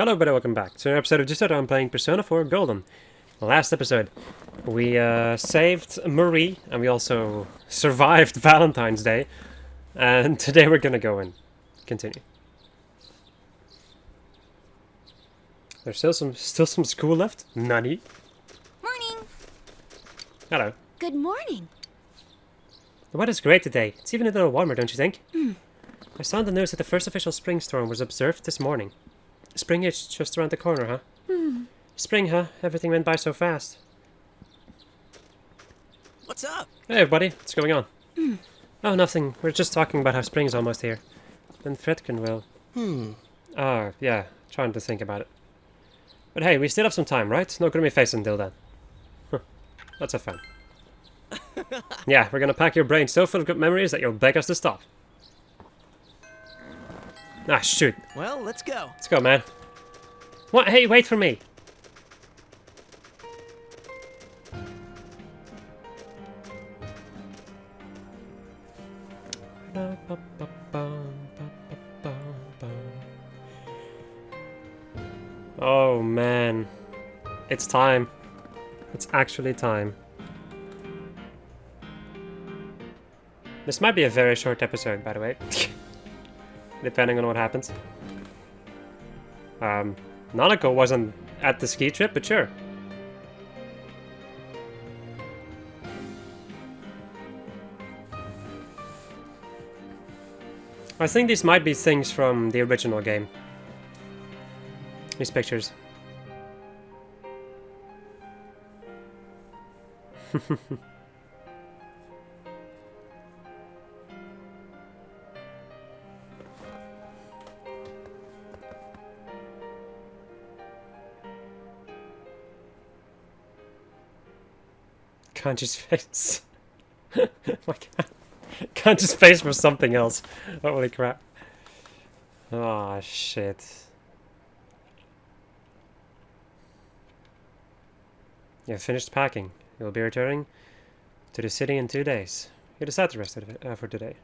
Hello everybody, welcome back to an episode of Just I'm playing Persona 4 Golden. Last episode, we saved Marie, and we also survived Valentine's Day. And today we're gonna go and continue. There's still some school left. Nani? Morning. Hello. Good morning. The weather's great today. It's even a little warmer, don't you think? I saw in the news that the first official spring storm was observed this morning. Spring is just around the corner, huh? Spring, huh? Everything went by so fast. What's up? Hey everybody, what's going on? Oh, nothing. We're just talking about how spring's almost here. And Fredkin will... Oh, yeah. Trying to think about it. But hey, we still have some time, right? No grimy face until then. Lots of fun. Yeah, we're gonna pack your brain so full of good memories that you'll beg us to stop. Ah, shoot. Well, let's go. Let's go, man. What? Hey, wait for me. Oh, man. It's time. It's actually time. This might be a very short episode, by the way. Depending on what happens. Nanako wasn't at the ski trip, but sure. I think these might be things from the original game. These pictures. Kanji's face. Oh my god. Kanji's face was something else. Holy crap. Oh shit. You've finished packing. You'll be returning to the city in 2 days. You decide the rest of it for today.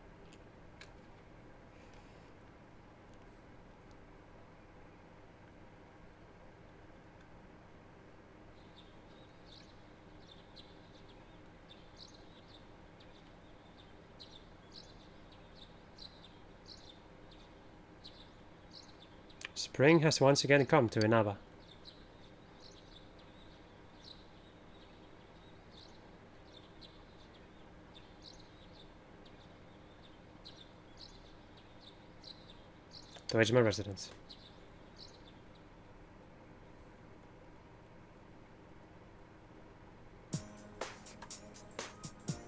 Spring has once again come to Inaba. The Ejima residence.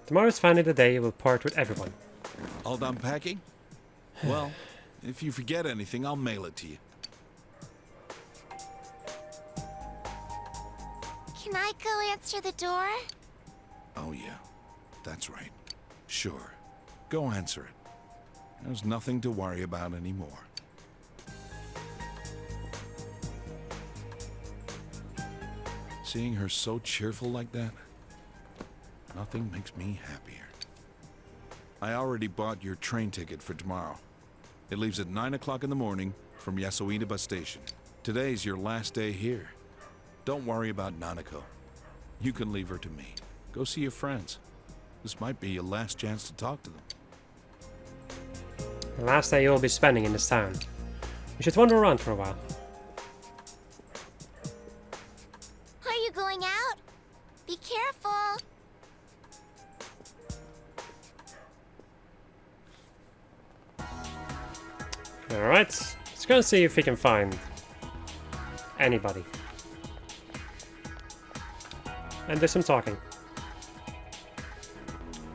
Tomorrow is finally the day you will part with everyone. All done packing? Well, if you forget anything, I'll mail it to you. Can I go answer the door? Oh yeah, that's right. Sure. Go answer it. There's nothing to worry about anymore. Seeing her so cheerful like that, nothing makes me happier. I already bought your train ticket for tomorrow. It leaves at 9 o'clock in the morning from Yasuina bus station. Today's your last day here. Don't worry about Nanako. You can leave her to me. Go see your friends. This might be your last chance to talk to them. The last day you will be spending in this town. You should wander around for a while. Are you going out? Be careful. Alright, let's go and see if we can find anybody. And do some talking.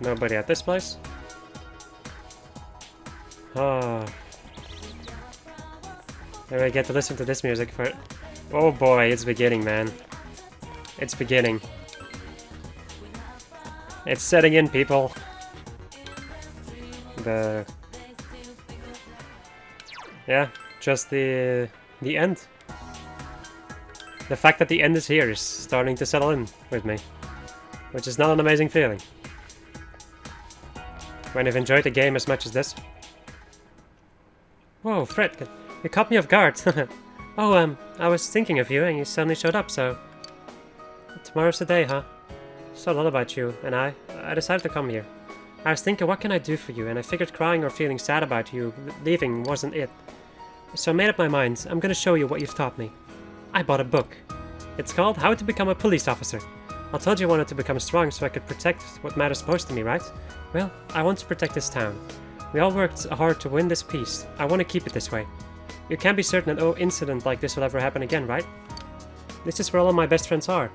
Nobody at this place? Ah. Then I get to listen to this music for... Oh boy, it's beginning, man. It's beginning. It's setting in, people. Yeah, just the end. The fact that the end is here is starting to settle in with me, which is not an amazing feeling. When I've enjoyed the game as much as this. Whoa, Fred, you caught me off guard. Oh, I was thinking of you and you suddenly showed up, so... Tomorrow's the day, huh? So a lot about you, and I decided to come here. I was thinking, what can I do for you, and I figured crying or feeling sad about you leaving wasn't it. So I made up my mind, I'm gonna show you what you've taught me. I bought a book. It's called How to Become a Police Officer. I told you I wanted to become strong so I could protect what matters most to me, right? Well, I want to protect this town. We all worked hard to win this peace. I want to keep it this way. You can't be certain that no incident like this will ever happen again, right? This is where all of my best friends are.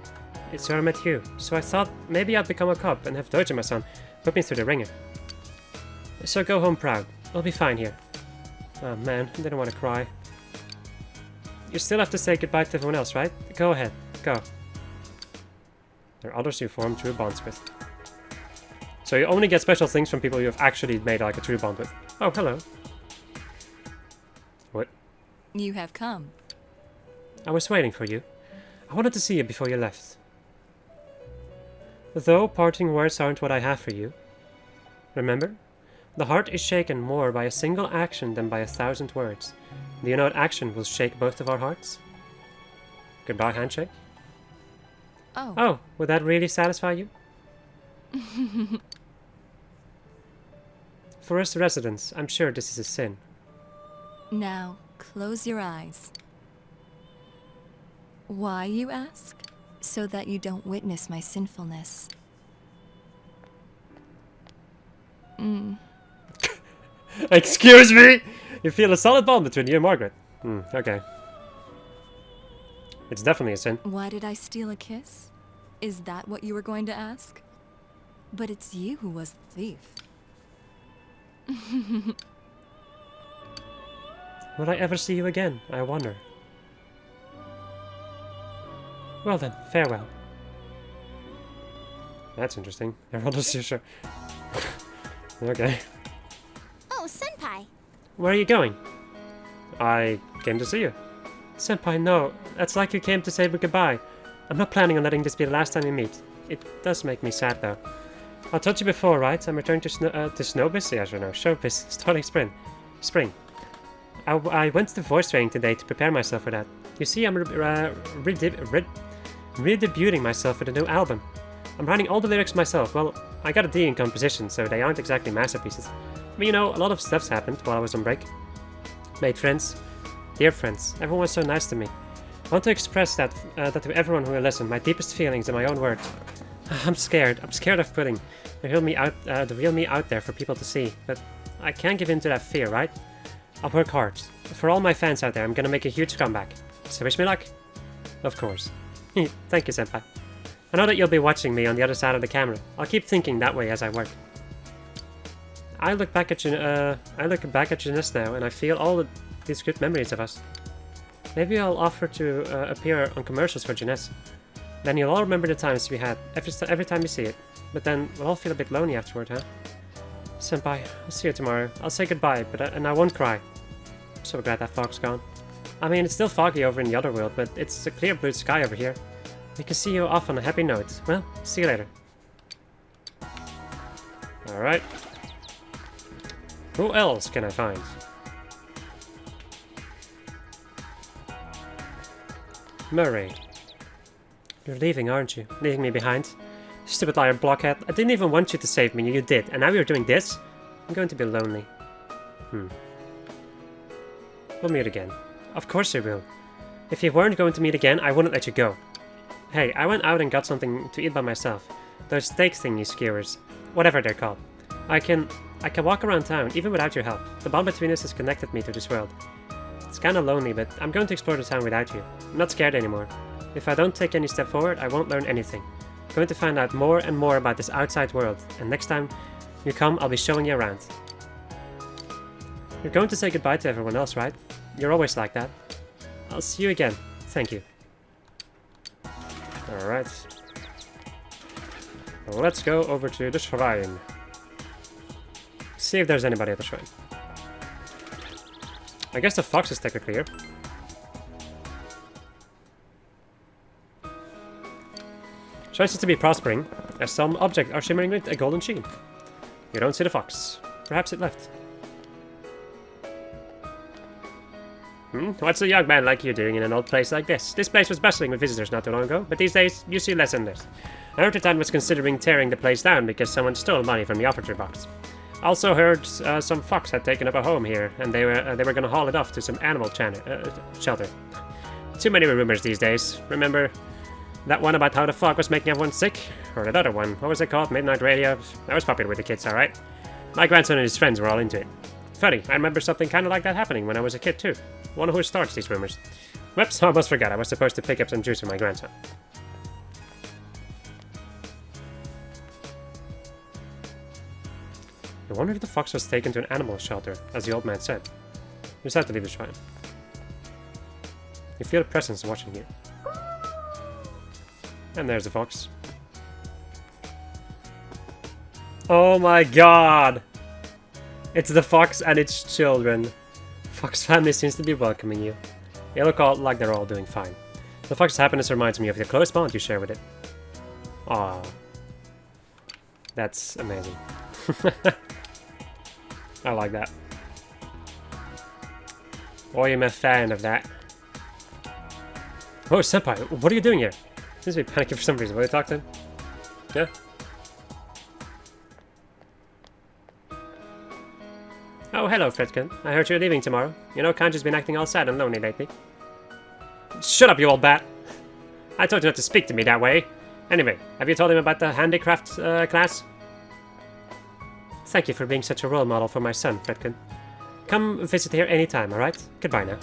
It's where I met you, so I thought maybe I'd become a cop and have Dojima-san put me through the ringer. So go home proud. We'll be fine here. Oh man, I didn't want to cry. You still have to say goodbye to everyone else, right? Go ahead, go. There are others you form true bonds with. So you only get special things from people you have actually made like a true bond with. Oh, hello. What? You have come. I was waiting for you. I wanted to see you before you left. Though parting words aren't what I have for you. Remember? The heart is shaken more by a single action than by 1,000 words. Do you know what action will shake both of our hearts? Goodbye handshake? Oh. Oh, would that really satisfy you? For us residents, I'm sure this is a sin. Now, close your eyes. Why, you ask? So that you don't witness my sinfulness. Excuse me! You feel a solid bond between you and Margaret. Okay. It's definitely a sin. Why did I steal a kiss? Is that what you were going to ask? But it's you who was the thief. Will I ever see you again? I wonder. Well then, farewell. That's interesting. Everyone else is sure. Okay. Oh, Senpai. Where are you going? I came to see you. Senpai, no. That's like you came to say goodbye. I'm not planning on letting this be the last time we meet. It does make me sad, though. I told you before, right? I'm returning to Snowbiz? Yes or no? Showbiz. Starting spring. I went to voice training today to prepare myself for that. You see, I'm redebuting myself with a new album. I'm writing all the lyrics myself. Well, I got a D in composition, so they aren't exactly masterpieces. But you know, a lot of stuff's happened while I was on break. Made friends. Dear friends. Everyone was so nice to me. I want to express that to everyone who will listen, my deepest feelings in my own words. I'm scared. I'm scared of putting the real me out there for people to see. But I can't give in to that fear, right? I'll work hard. For all my fans out there, I'm gonna make a huge comeback. So wish me luck. Of course. Thank you, Senpai. I know that you'll be watching me on the other side of the camera. I'll keep thinking that way as I work. I look back at Jeunesse now, and I feel all these good memories of us. Maybe I'll offer to appear on commercials for Jeunesse. Then you'll all remember the times we had every time you see it. But then we'll all feel a bit lonely afterward, huh? Senpai, I'll see you tomorrow. I'll say goodbye, and I won't cry. I'm so glad that fog's gone. I mean, it's still foggy over in the other world, but it's a clear blue sky over here. We can see you off on a happy note. Well, see you later. Alright. Who else can I find? Murray. You're leaving, aren't you? Leaving me behind? Stupid liar, blockhead. I didn't even want you to save me, you did. And now you're doing this? I'm going to be lonely. We'll meet again. Of course we will. If you weren't going to meet again, I wouldn't let you go. Hey, I went out and got something to eat by myself. Those steak thingy skewers. Whatever they're called. I can walk around town, even without your help. The bond between us has connected me to this world. It's kinda lonely, but I'm going to explore the town without you. I'm not scared anymore. If I don't take any step forward, I won't learn anything. I'm going to find out more and more about this outside world, and next time you come, I'll be showing you around. You're going to say goodbye to everyone else, right? You're always like that. I'll see you again. Thank you. Alright. Let's go over to the shrine. See if there's anybody at the shrine. I guess the fox is technically here. Shrine seems to be prospering, as some objects are shimmering with a golden sheen. You don't see the fox. Perhaps it left. Hmm? What's a young man like you doing in an old place like this? This place was bustling with visitors not too long ago, but these days you see less and less. I heard the town was considering tearing the place down because someone stole money from the offertory box. Also heard some fox had taken up a home here, and they were going to haul it off to some animal shelter. Too many rumors these days. Remember that one about how the fog was making everyone sick? Or that other one, what was it called? Midnight Radio? That was popular with the kids, alright? My grandson and his friends were all into it. Funny, I remember something kind of like that happening when I was a kid too. Wonder who starts these rumors. Whoops, I almost forgot I was supposed to pick up some juice for my grandson. I wonder if the fox was taken to an animal shelter, as the old man said. You just have to leave the shrine. You feel a presence watching you. And there's the fox. Oh my god! It's the fox and its children. Fox family seems to be welcoming you. They look all like they're all doing fine. The fox's happiness reminds me of the close bond you share with it. Aww. That's amazing. I like that. Boy, I'm a fan of that. Oh, Senpai, what are you doing here? Seems to be panicking for some reason. Will you talk to him? Yeah? Oh, hello, Fredkin. I heard you're leaving tomorrow. You know, Kanji's been acting all sad and lonely lately. Shut up, you old bat! I told you not to speak to me that way. Anyway, have you told him about the handicraft class? Thank you for being such a role model for my son, Fredkin. Come visit here anytime, alright? Goodbye now.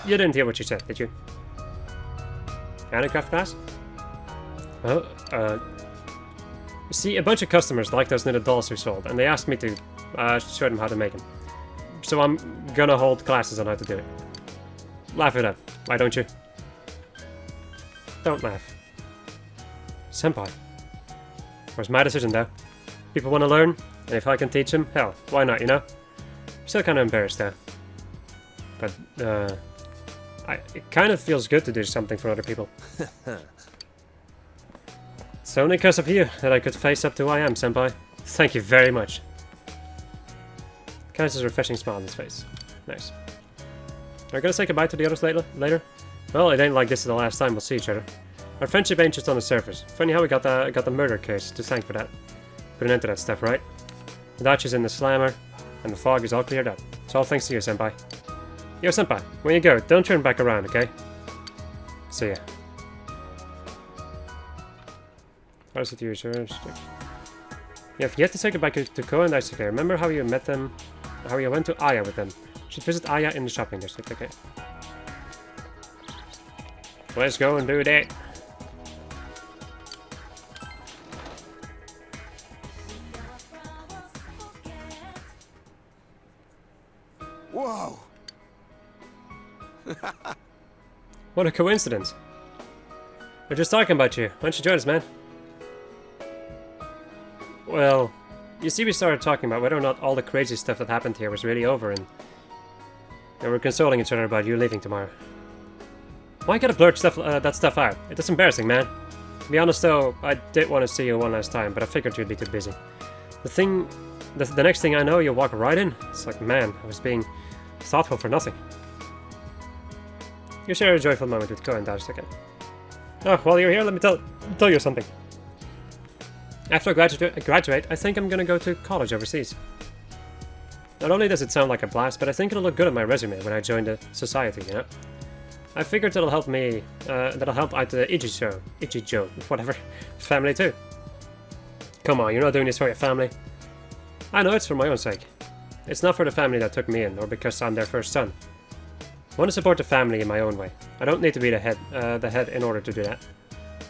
You didn't hear what you said, did you? Handicraft class? See, a bunch of customers like those little dolls we sold, and they asked me to show them how to make them. So I'm gonna hold classes on how to do it. Laugh it up, why don't you? Don't laugh. Senpai. It was my decision, though. People want to learn, and if I can teach them, hell, why not, you know? Still kind of embarrassed, though. But, it kind of feels good to do something for other people. It's only because of you that I could face up to who I am, Senpai. Thank you very much. Kind of a refreshing smile on his face. Nice. Are we gonna say goodbye to the others later? Well, it ain't like this is the last time we'll see each other. Our friendship ain't just on the surface. Funny how we got the murder case to thank for that. Put an end to that stuff, right? The Dutch is in the slammer, and the fog is all cleared up. It's all thanks to you, Senpai. Yo, Senpai, when you go, don't turn back around, okay? See ya. How is it you, sure? You have yet to say goodbye to Ko and Daisuke. Remember how you met them? How you went to Aya with them? Should visit Aya in the shopping district, okay? Let's go and do that. Whoa! What a coincidence. We're just talking about you. Why don't you join us, man? Well, you see, we started talking about whether or not all the crazy stuff that happened here was really over, and we're consoling each other about you leaving tomorrow. Why gotta blurt that stuff out? It's embarrassing, man. To be honest, though, I did want to see you one last time, but I figured you'd be too busy. The next thing I know, you'll walk right in. It's like, man, I was being thoughtful for nothing. You share a joyful moment with Ko and Daisuke. Oh, while you're here, let me tell you something. After I graduate, I think I'm gonna go to college overseas. Not only does it sound like a blast, but I think it'll look good on my resume when I join the society, you know? I figured that'll help me, that'll help out the Ichijo, whatever, family too. Come on, you're not doing this for your family. I know it's for my own sake. It's not for the family that took me in, or because I'm their first son. I want to support the family in my own way. I don't need to be the head in order to do that.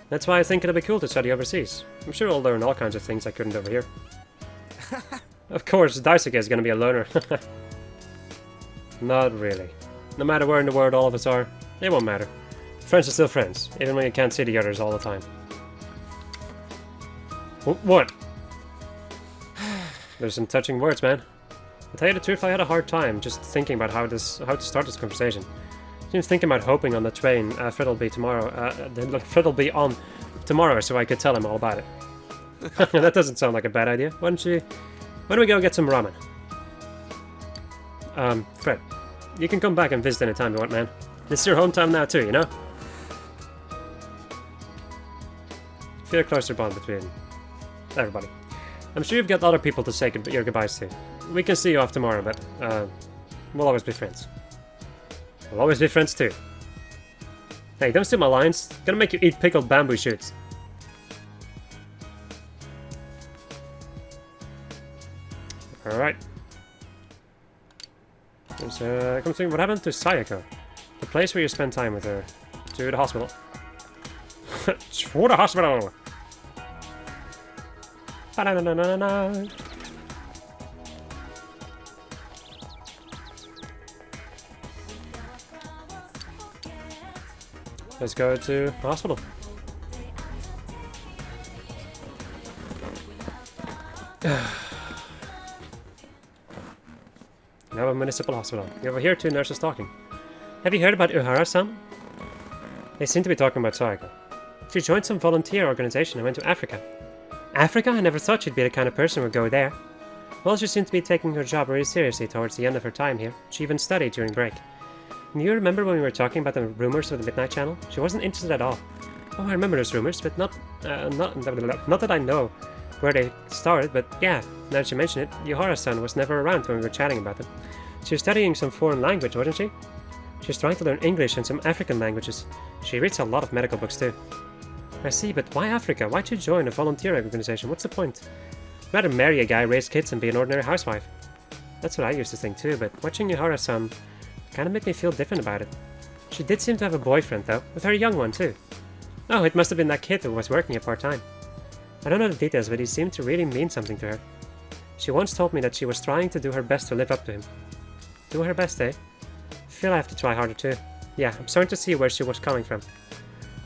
That's why I think it'll be cool to study overseas. I'm sure I'll learn all kinds of things I couldn't over here. Of course, Daisuke is gonna be a loner. Not really. No matter where in the world all of us are, it won't matter. Friends are still friends, even when you can't see the others all the time. What? There's some touching words, man. To tell you the truth, I had a hard time just thinking about how to start this conversation. I was thinking about hoping on the train Fred will be tomorrow. Fred will be on tomorrow, so I could tell him all about it. That doesn't sound like a bad idea. Why don't we go get some ramen? Fred, you can come back and visit anytime you want, man. This is your hometown now too, you know? Feel a closer bond between everybody. I'm sure you've got other people to say your goodbyes to. We can see you off tomorrow, but we'll always be friends. We'll always be friends too. Hey, don't steal my lines. Gonna make you eat pickled bamboo shoots. Alright. Come to what happened to Sayako? The place where you spend time with her. To the hospital. To the hospital! Ba-da-da-da-da-da. Let's go to the hospital. Now a municipal hospital. You overhear two nurses talking. Have you heard about Uhara-san? They seem to be talking about Sayako. She joined some volunteer organization and went to Africa. Africa? I never thought she'd be the kind of person who would go there. Well, she seemed to be taking her job really seriously towards the end of her time here. She even studied during break. Do you remember when we were talking about the rumors of the Midnight Channel? She wasn't interested at all. Oh, I remember those rumors, but not that I know where they started, but yeah, now that you mention it, Uhara-san was never around when we were chatting about them. She was studying some foreign language, wasn't she? She was trying to learn English and some African languages. She reads a lot of medical books too. I see, but why Africa? Why'd you join a volunteer organization? What's the point? Rather marry a guy, raise kids, and be an ordinary housewife. That's what I used to think too, but watching Uhara-san kinda made me feel different about it. She did seem to have a boyfriend though, with her young one too. Oh, it must have been that kid who was working at part-time. I don't know the details, but he seemed to really mean something to her. She once told me that she was trying to do her best to live up to him. Do her best, eh? I feel I have to try harder too. Yeah, I'm starting to see where she was coming from.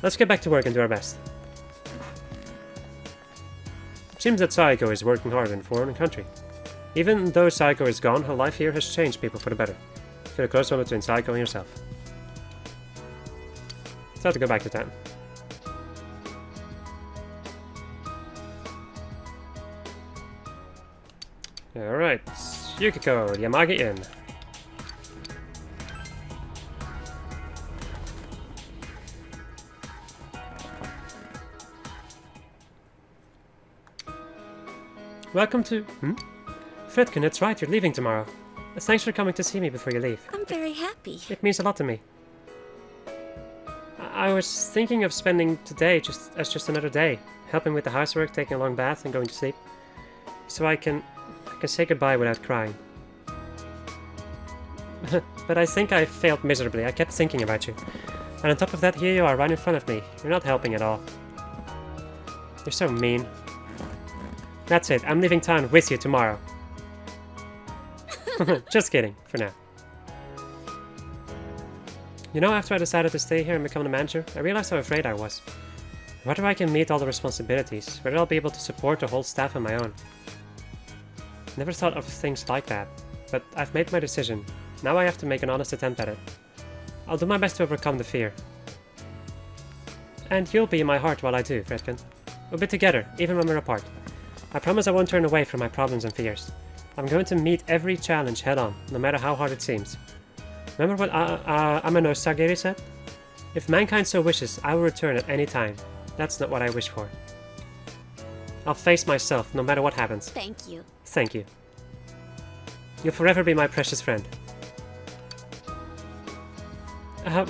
Let's get back to work and do our best. It seems that Sayako is working hard in a foreign country. Even though Sayako is gone, her life here has changed people for the better. Feel a close one between Sayako and yourself. It's time to go back to town. Alright, Yukiko, Yamagi Inn. Welcome to... Fredkin, it's right, you're leaving tomorrow. Thanks for coming to see me before you leave. I'm very happy. It means a lot to me. I was thinking of spending today as just another day, helping with the housework, taking a long bath, and going to sleep. So I can say goodbye without crying. But I think I failed miserably. I kept thinking about you. And on top of that, here you are right in front of me. You're not helping at all. You're so mean. That's it. I'm leaving town with you tomorrow. Just kidding, for now. You know, after I decided to stay here and become the manager, I realized how afraid I was. Whether I can meet all the responsibilities, whether I'll be able to support the whole staff on my own. Never thought of things like that, but I've made my decision. Now I have to make an honest attempt at it. I'll do my best to overcome the fear. And you'll be in my heart while I do, Fredkin. We'll be together, even when we're apart. I promise I won't turn away from my problems and fears. I'm going to meet every challenge head-on, no matter how hard it seems. Remember what Amano Sagiri said? If mankind so wishes, I will return at any time. That's not what I wish for. I'll face myself, no matter what happens. Thank you. Thank you. You'll forever be my precious friend.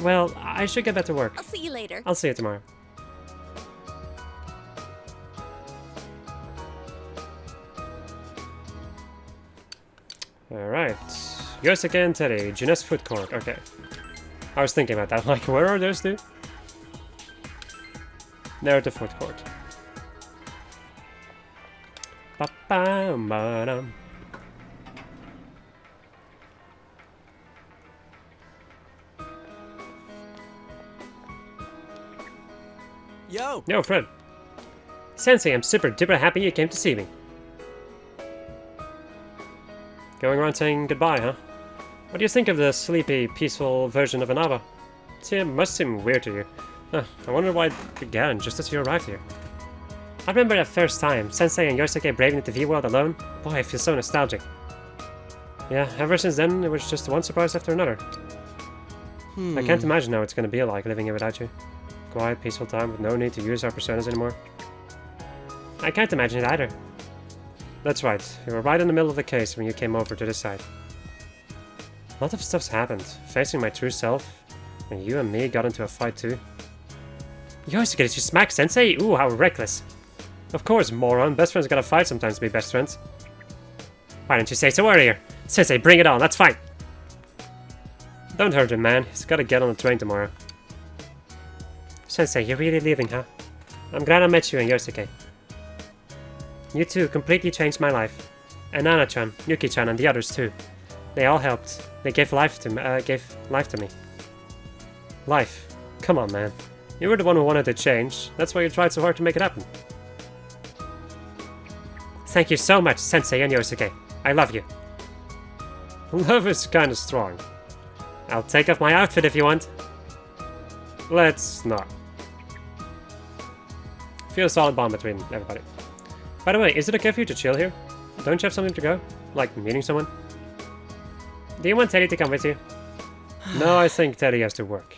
Well, I should get back to work. I'll see you later. I'll see you tomorrow. Alright. Yosuke and Teddy, Junes Food Court. Okay. I was thinking about that. Like, where are those two? They're at the food court. Ba-bam-ba-dum. Yo! Yo, Fred. Sensei, I'm super duper happy you came to see me. Going around saying goodbye, huh? What do you think of the sleepy, peaceful version of Inaba? It must seem weird to you. I wonder why it began just as you arrived here. I remember that first time, Sensei and Yosuke braving the V-World alone. Boy, I feel so nostalgic. Yeah, ever since then, it was just one surprise after another. I can't imagine how it's gonna be like living here without you. Quiet, peaceful time with no need to use our personas anymore. I can't imagine it either. That's right, you were right in the middle of the case when you came over to this side. A lot of stuff's happened. Facing my true self, and you and me got into a fight too. Yosuke, did you smack Sensei? Ooh, how reckless. Of course, moron. Best friends gotta fight sometimes to be best friends. Why didn't you say so earlier? Sensei, bring it on, let's fight! Don't hurt him, man. He's gotta get on the train tomorrow. Sensei, you're really leaving, huh? I'm glad I met you and Yosuke. You two completely changed my life. And Nana-chan, Yuki-chan, and the others too. They all helped. They gave life to me. Life? Come on, man. You were the one who wanted to change. That's why you tried so hard to make it happen. Thank you so much, Sensei and Yosuke. I love you. Love is kinda strong. I'll take off my outfit if you want. Let's not. Feel a solid bond between everybody. By the way, is it okay for you to chill here? Don't you have something to go? Like meeting someone? Do you want Teddy to come with you? No, I think Teddy has to work.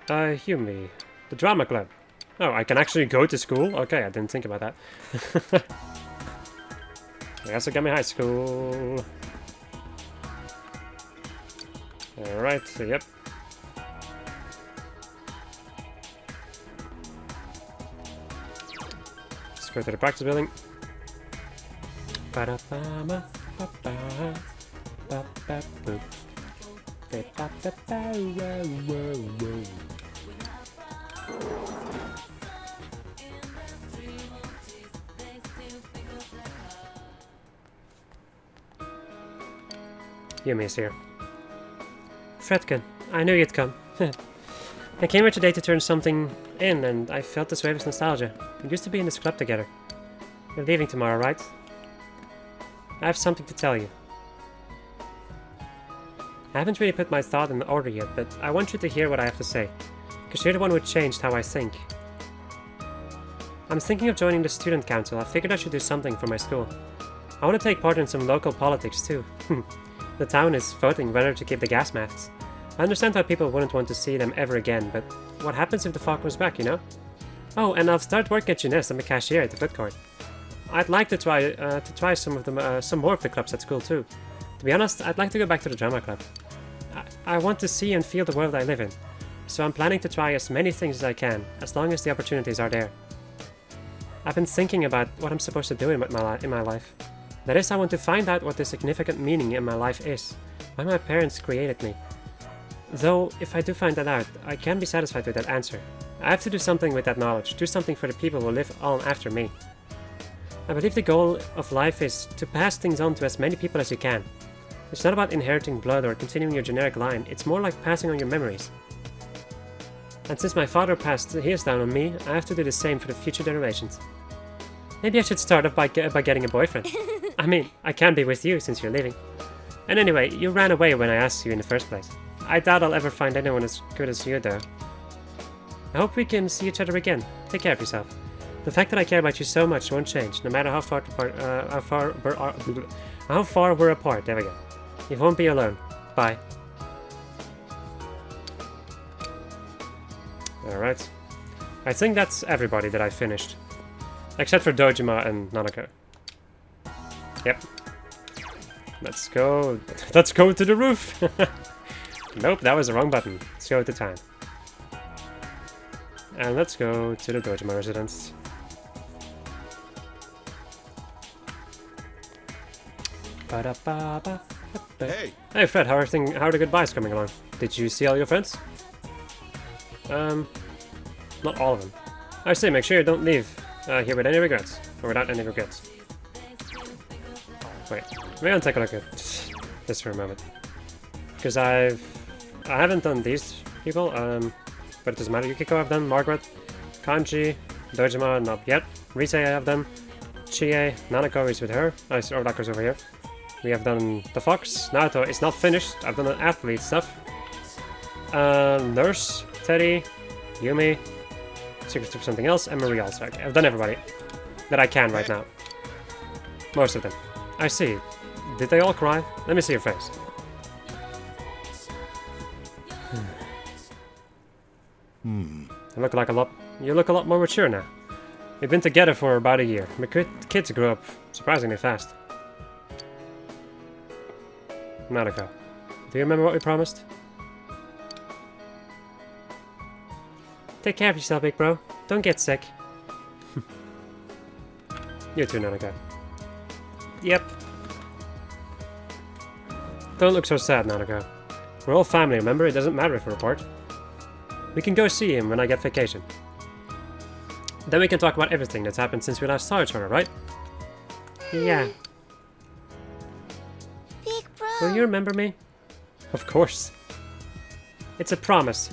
Yumi. The drama club. Oh, I can actually go to school? Okay, I didn't think about that. I guess I got me high school. Alright, yep. Let's go to the practice building. Yumi's here. Fredkin, I knew you'd come. I came here today to turn something in, and I felt this wave of nostalgia. We used to be in this club together. You're leaving tomorrow, right? I have something to tell you. I haven't really put my thought in order yet, but I want you to hear what I have to say, because you're the one who changed how I think. I'm thinking of joining the student council. I figured I should do something for my school. I want to take part in some local politics too. The town is voting whether to keep the gas masks. I understand why people wouldn't want to see them ever again, but what happens if the fog comes back, you know? Oh, and I'll start working at Jeunesse. I'm a cashier at the food court. I'd like to try some more of the clubs at school too. To be honest, I'd like to go back to the drama club. I want to see and feel the world I live in, so I'm planning to try as many things as I can, as long as the opportunities are there. I've been thinking about what I'm supposed to do in my life. That is, I want to find out what the significant meaning in my life is, why my parents created me. Though, if I do find that out, I can't be satisfied with that answer. I have to do something with that knowledge, do something for the people who live on after me. I believe the goal of life is to pass things on to as many people as you can. It's not about inheriting blood or continuing your generic line, it's more like passing on your memories. And since my father passed his down on me, I have to do the same for the future generations. Maybe I should start off by getting a boyfriend. I mean, I can't be with you since you're leaving. And anyway, you ran away when I asked you in the first place. I doubt I'll ever find anyone as good as you, though. I hope we can see each other again. Take care of yourself. The fact that I care about you so much won't change, no matter how far we're apart. There we go. You won't be alone. Bye. Alright. I think that's everybody that I finished. Except for Dojima and Nanako. Yep. Let's go. Let's go to the roof! Nope, that was the wrong button. Let's go to time. And let's go to the Dojima residence. Hey! Hey Fred, how are the goodbyes coming along? Did you see all your friends? Not all of them. I say, make sure you don't leave here with any regrets. Or without any regrets. Wait, maybe I'll take a look at this for a moment. Because I haven't done these people, but it doesn't matter. Yukiko I've done, Margaret, Kanji, Dojima not yet, Rise I have done, Chie, Nanako is with her, Ordako's over here. We have done the Fox, Naruto is not finished, I've done the athlete stuff. Nurse, Teddy, Yumi, Secret of something else, and Marie also. Okay, I've done everybody. that I can right now. Most of them. I see. Did they all cry? Let me see your face. You look like a lot. You look a lot more mature now. We've been together for about a year. My kids grew up surprisingly fast. Nanako, do you remember what we promised? Take care of yourself, big bro. Don't get sick. You too, Nanako. Yep. Don't look so sad, Nanako. We're all family, remember? It doesn't matter if we're apart. We can go see him when I get vacation. Then we can talk about everything that's happened since we last saw each other, right? Yeah. Big bro. Will you remember me? Of course. It's a promise.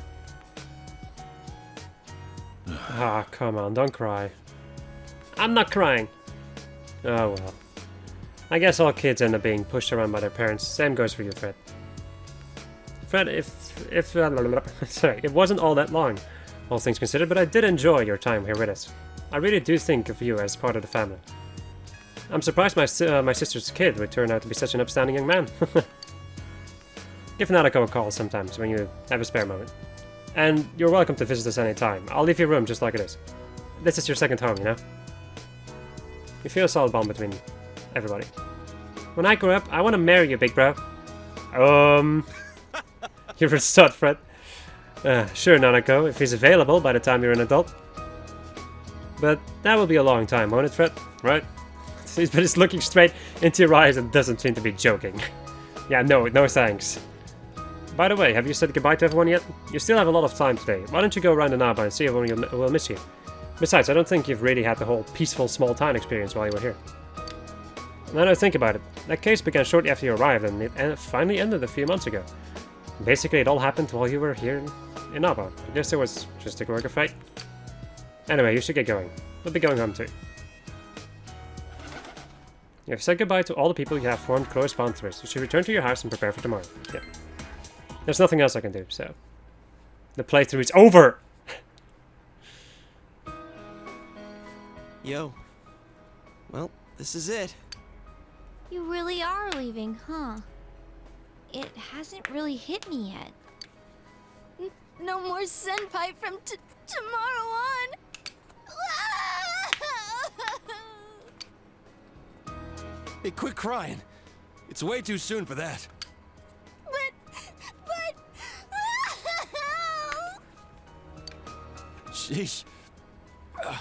Ah, come on, don't cry. I'm not crying. Oh well. I guess all kids end up being pushed around by their parents. Same goes for you, Fred. Fred, sorry, it wasn't all that long, all things considered, but I did enjoy your time here with us. I really do think of you as part of the family. I'm surprised my sister's kid would turn out to be such an upstanding young man. Give Nanako a call sometimes when you have a spare moment. And you're welcome to visit us anytime. I'll leave your room just like it is. This is your second home, you know? You feel a solid bond between everybody. When I grow up, I want to marry you, big bro. You're a stud, Fred. Sure, Nanako, if he's available by the time you're an adult. But that will be a long time, won't it, Fred? Right? But he's looking straight into your eyes and doesn't seem to be joking. Yeah, no thanks. By the way, have you said goodbye to everyone yet? You still have a lot of time today. Why don't you go around Inaba and see everyone will miss you? Besides, I don't think you've really had the whole peaceful small town experience while you were here. Now that I think about it, that case began shortly after you arrived and it finally ended a few months ago. Basically, it all happened while you were here in Inaba. I guess it was just a work of fate. Anyway, you should get going. We'll be going home too. You have said goodbye to all the people you have formed close bonds with. You should return to your house and prepare for tomorrow. Yeah. There's nothing else I can do, so... The playthrough is over! Yo. Well, this is it. You really are leaving, huh? It hasn't really hit me yet. No more senpai from tomorrow on. Hey, quit crying. It's way too soon for that. But... Sheesh.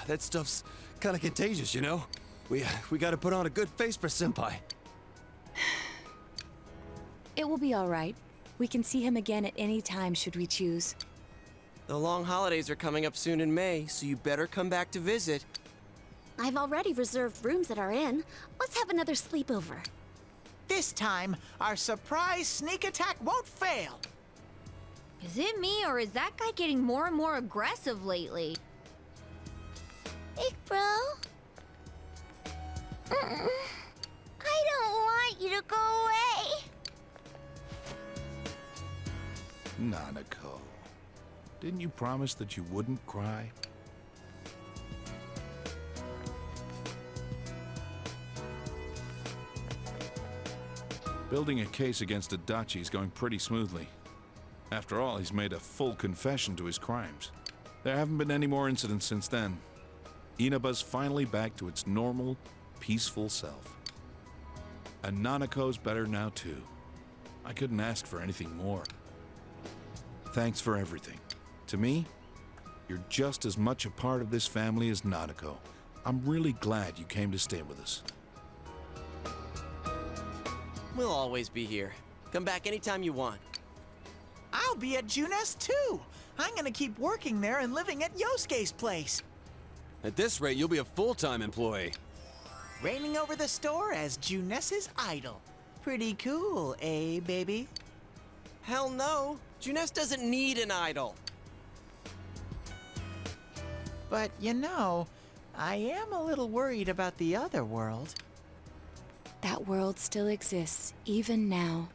That stuff's kind of contagious, you know? We gotta put on a good face for Senpai. It will be all right. We can see him again at any time should we choose. The long holidays are coming up soon in May, so you better come back to visit. I've already reserved rooms at our inn. Let's have another sleepover. This time, our surprise sneak attack won't fail. Is it me, or is that guy getting more and more aggressive lately? Big bro? I don't want you to go away. Nanako, didn't you promise that you wouldn't cry? Building a case against Adachi is going pretty smoothly. After all, he's made a full confession to his crimes. There haven't been any more incidents since then. Inaba's finally back to its normal, peaceful self. And Nanako's better now too. I couldn't ask for anything more. Thanks for everything. To me, you're just as much a part of this family as Nanako. I'm really glad you came to stay with us. We'll always be here. Come back anytime you want. I'll be at Junes too. I'm gonna keep working there and living at Yosuke's place. At this rate, you'll be a full-time employee. Reigning over the store as Junes's idol. Pretty cool, eh, baby? Hell no. Junes doesn't need an idol. But you know, I am a little worried about the other world. That world still exists, even now.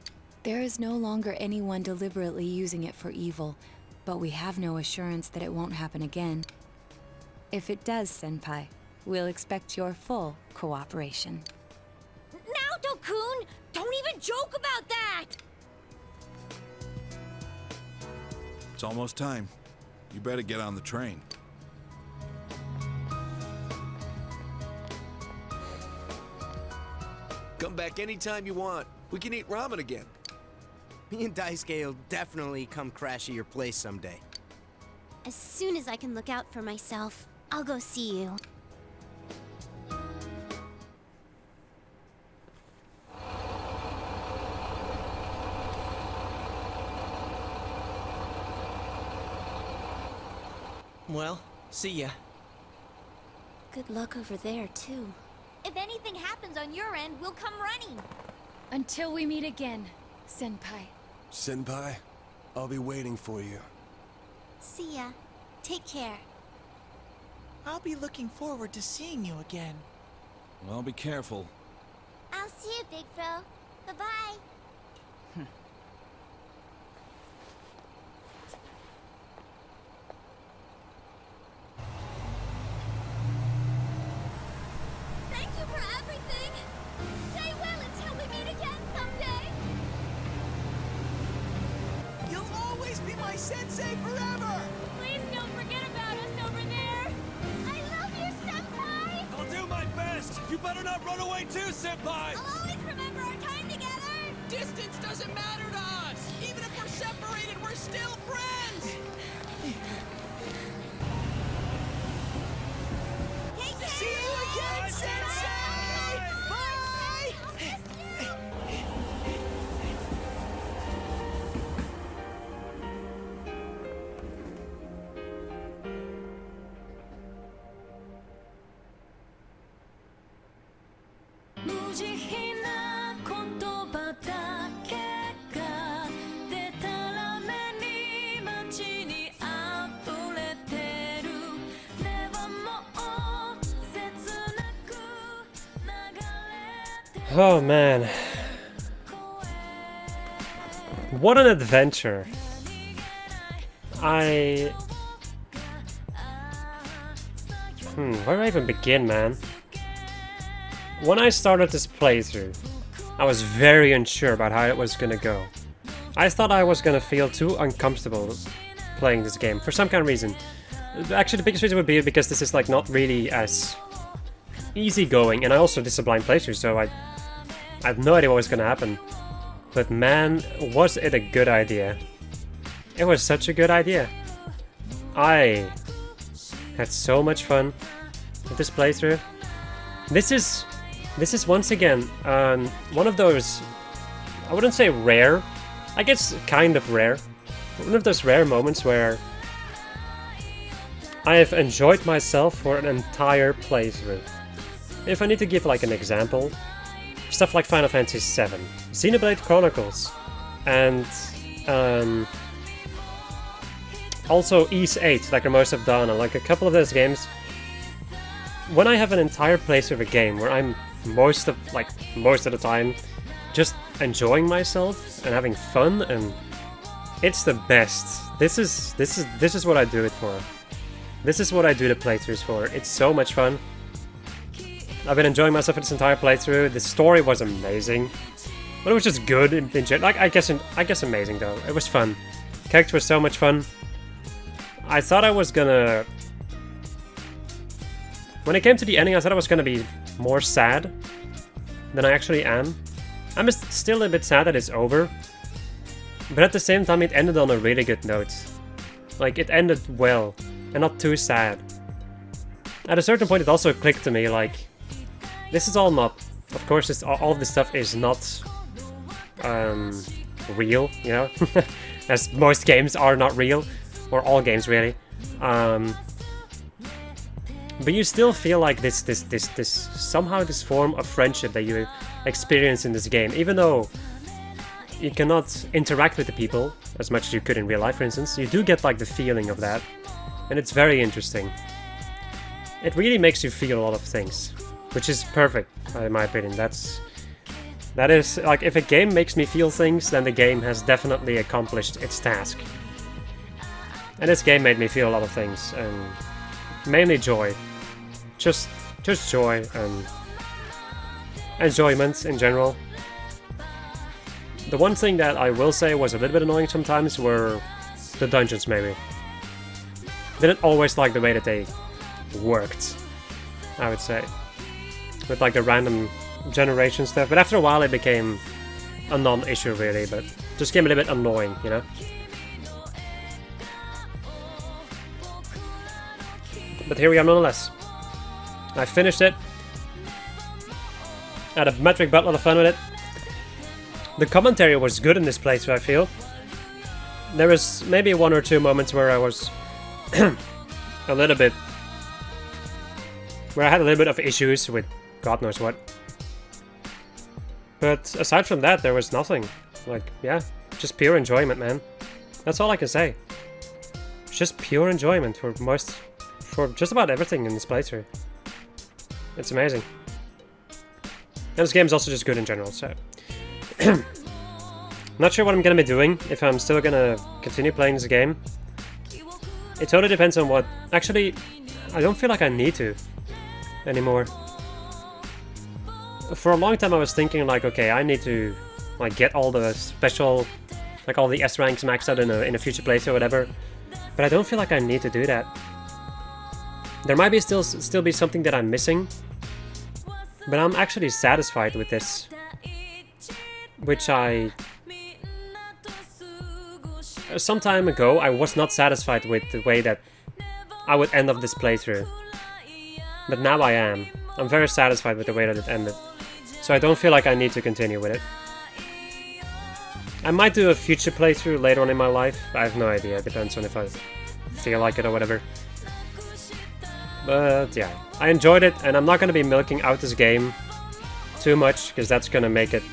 There is no longer anyone deliberately using it for evil, but we have no assurance that it won't happen again. If it does, Senpai, we'll expect your full cooperation. Naoto-kun! Don't even joke about that! It's almost time. You better get on the train. Come back anytime you want. We can eat ramen again. Me and Daisuke will definitely come crash at your place someday. As soon as I can look out for myself, I'll go see you. Well, see ya. Good luck over there, too. If anything happens on your end, we'll come running. Until we meet again, Senpai. Senpai, I'll be waiting for you. See ya. Take care. I'll be looking forward to seeing you again. Well, be careful. I'll see you, Big Bro. Bye-bye. Thank you for everything! Stay well until we meet again someday! You'll always be my sensei forever! Please don't forget about us over there! I love you, Senpai! I'll do my best! You better not run away too, Senpai! I'll always remember our time together! Distance doesn't matter to us! Even if we're separated, we're still friends! Take care! See you again, Sensei! Bye! I'll miss you! Oh man. What an adventure. Where do I even begin, man? When I started this playthrough, I was very unsure about how it was gonna go. I thought I was gonna feel too uncomfortable playing this game for some kind of reason. Actually, the biggest reason would be because this is like not really as easygoing, and I also did a blind playthrough, so I had no idea what was gonna happen. But man, was it a good idea. It was such a good idea. I had so much fun with this playthrough. This is once again one of those, I wouldn't say rare, I guess kind of rare, one of those rare moments where I have enjoyed myself for an entire playthrough. If I need to give like an example, stuff like Final Fantasy VII, Xenoblade Chronicles, and also Ys 8, like Remorse of Dawn, and like a couple of those games. When I have an entire playthrough of a game where I'm most of the time just enjoying myself and having fun, and it's the best. This is what I do it for. This is what I do the playthroughs for. It's so much fun. I've been enjoying myself for this entire playthrough. The story was amazing, but it was just good in general. Like I guess amazing though. It was fun. Characters were so much fun. I thought I was gonna. When it came to the ending, I thought I was gonna be more sad than I actually am. I'm still a bit sad that it's over, but at the same time, it ended on a really good note. Like it ended well and not too sad. At a certain point, it also clicked to me like. This is all not, of course, all of this stuff is not real, you know, as most games are not real, or all games really. But you still feel like this somehow this form of friendship that you experience in this game, even though you cannot interact with the people as much as you could in real life, for instance. You do get like the feeling of that, and it's very interesting. It really makes you feel a lot of things. Which is perfect, in my opinion. That is, like, if a game makes me feel things, then the game has definitely accomplished its task. And this game made me feel a lot of things, and mainly joy. Just just joy and enjoyment in general. The one thing that I will say was a little bit annoying sometimes were the dungeons, maybe. Didn't always like the way that they worked, I would say. With like the random generation stuff, but after a while it became a non-issue really, but just became a little bit annoying, you know? But here we are nonetheless. I finished it. I had a metric butt lot of fun with it. The commentary was good in this playthrough, I feel. There was maybe 1 or 2 moments where I was a little bit... where I had a little bit of issues with God knows what. But aside from that, there was nothing. Like, yeah, just pure enjoyment, man. That's all I can say. Just pure enjoyment for just about everything in this playthrough. It's amazing. And this game is also just good in general, so... Not sure what I'm gonna be doing, if I'm still gonna continue playing this game. It totally depends on what... Actually, I don't feel like I need to anymore. For a long time I was thinking like, okay, I need to like get all the special, like all the S ranks maxed out in a future playthrough or whatever. But I don't feel like I need to do that. There might be still be something that I'm missing, but I'm actually satisfied with this. Which some time ago I was not satisfied with the way that I would end up this playthrough. But now I am. I'm very satisfied with the way that it ended. So I don't feel like I need to continue with it. I might do a future playthrough later on in my life. I have no idea. It depends on if I feel like it or whatever. But yeah, I enjoyed it, and I'm not going to be milking out this game too much, because that's going to make it...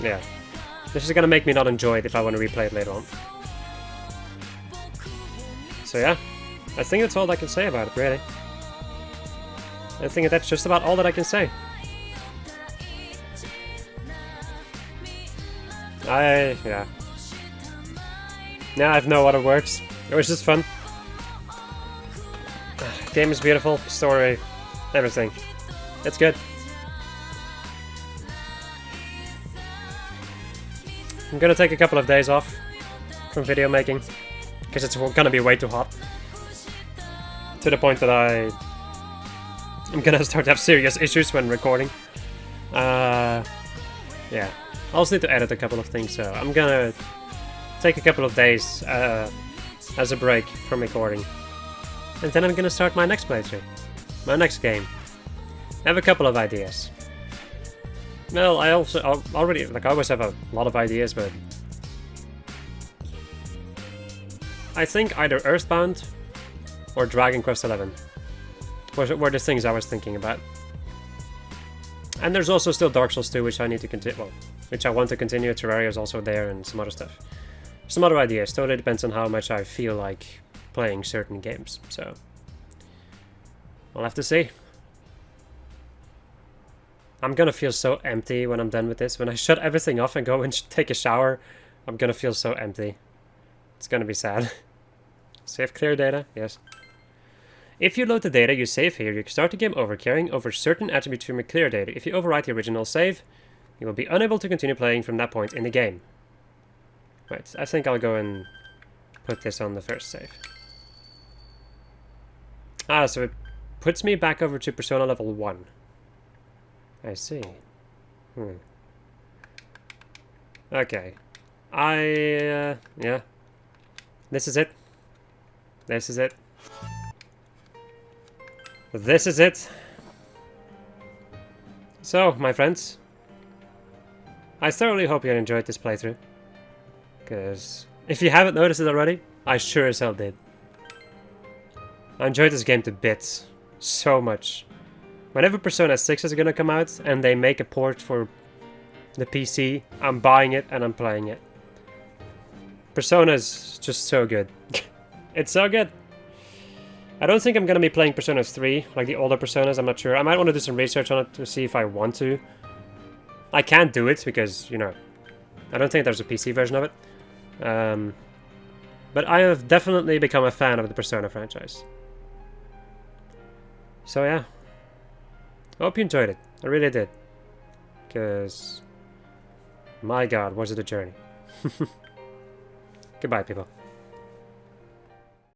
Yeah. This is going to make me not enjoy it if I want to replay it later on. So yeah, I think that's all I can say about it, really. I think that's just about all that I can say. Yeah. Now I have no other words. It was just fun. Game is beautiful, story, everything. It's good. I'm gonna take a couple of days off from video making, because it's gonna be way too hot. To the point that I'm gonna start to have serious issues when recording. Yeah. I also need to edit a couple of things, so I'm gonna take a couple of days as a break from recording. And then I'm gonna start my next playthrough. My next game. I have a couple of ideas. Well, I already, like, I always have a lot of ideas, but... I think either Earthbound or Dragon Quest XI were the things I was thinking about. And there's also still Dark Souls 2, which I need to continue, well, which I want to continue. Terraria is also there, and some other stuff. Some other ideas. Totally depends on how much I feel like playing certain games, so... I'll have to see. I'm gonna feel so empty when I'm done with this. When I shut everything off and go and take a shower, I'm gonna feel so empty. It's gonna be sad. Save clear data? Yes. If you load the data you save here, you can start the game over, carrying over certain attributes from your clear data. If you overwrite the original save, you will be unable to continue playing from that point in the game. Right, I think I'll go and put this on the first save. Ah, so it puts me back over to Persona level 1. I see. Okay. Yeah. This is it. This is it. This is it. So, my friends, I thoroughly hope you enjoyed this playthrough. Because if you haven't noticed it already, I sure as hell did. I enjoyed this game to bits. So much. Whenever Persona 6 is gonna come out and they make a port for the PC, I'm buying it and I'm playing it. Persona is just so good. It's so good. I don't think I'm gonna be playing Persona 3, like the older Personas, I'm not sure. I might want to do some research on it to see if I want to. I can't do it because, you know, I don't think there's a PC version of it. But I have definitely become a fan of the Persona franchise. So yeah. I hope you enjoyed it. I really did. Because, my god, was it a journey. Goodbye, people.